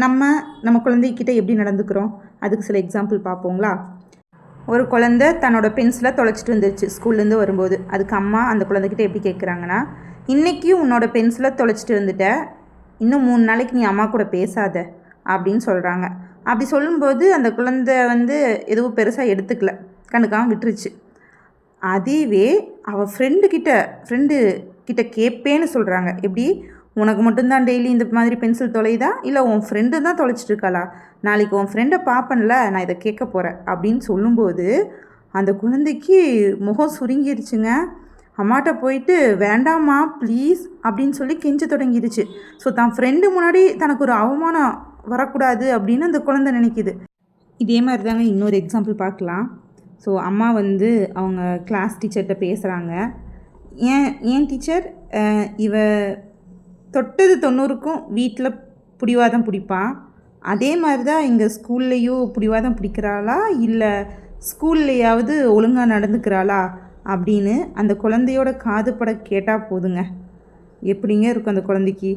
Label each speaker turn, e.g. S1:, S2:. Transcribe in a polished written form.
S1: நம்ம குழந்தைகிட்ட எப்படி நடந்துக்கிறோம்? அதுக்கு சில எக்ஸாம்பிள் பார்ப்போங்களா? ஒரு குழந்தை தன்னோட பென்சிலை தொலைச்சிட்டு வந்துருச்சு ஸ்கூல்லேருந்து வரும்போது. அதுக்கு அம்மா அந்த குழந்தைகிட்ட எப்படி கேட்குறாங்கன்னா, இன்றைக்கியும் உன்னோட பென்சிலை தொலைச்சிட்டு வந்துட்ட, இன்னும் 3 நாளைக்கு நீ அம்மா கூட பேசாத அப்படின்னு சொல்கிறாங்க. அப்படி சொல்லும்போது அந்த குழந்தை எதுவும் பெருசாக எடுத்துக்கல, கண்டுக்காமல் விட்டுருச்சு. அதுவே அவள் ஃப்ரெண்டு கிட்ட கேட்பேன்னு சொல்கிறாங்க. எப்படி? உனக்கு மட்டும்தான் டெய்லி இந்த மாதிரி பென்சில் தொலைதா, இல்லை உன் ஃப்ரெண்டு தான் தொலைச்சிட்டு இருக்காளா? நாளைக்கு உன் ஃப்ரெண்டை பார்ப்பேன்ல, நான் இதை கேட்க போகிறேன் அப்படின்னு சொல்லும்போது அந்த குழந்தைக்கு முகம் சுருங்கிருச்சுங்க. அம்மாட்ட போயிட்டு வேண்டாம்மா ப்ளீஸ் அப்படின்னு சொல்லி கெஞ்ச தொடங்கிடுச்சு. ஸோ தான் ஃப்ரெண்டு முன்னாடி தனக்கு ஒரு அவமானம் வரக்கூடாது அப்படின்னு அந்த குழந்தை நினைக்கிது. இதே மாதிரி தாங்க இன்னொரு எக்ஸாம்பிள் பார்க்கலாம். ஸோ அம்மா அவங்க கிளாஸ் டீச்சர்கிட்ட பேசுகிறாங்க. ஏன் டீச்சர், இவ தொட்டது 90க்கும் வீட்டில் பிடிவாதம் பிடிப்பான், அதே மாதிரி தான் எங்கள் ஸ்கூல்லையும் பிடிவாதம் பிடிக்கிறாளா, இல்லை ஸ்கூல்லையாவது ஒழுங்காக நடந்துக்கிறாளா அப்படின்னு அந்த குழந்தையோட காது பட கேட்டால் போதுங்க, எப்படிங்க இருக்கும் அந்த குழந்தைக்கு?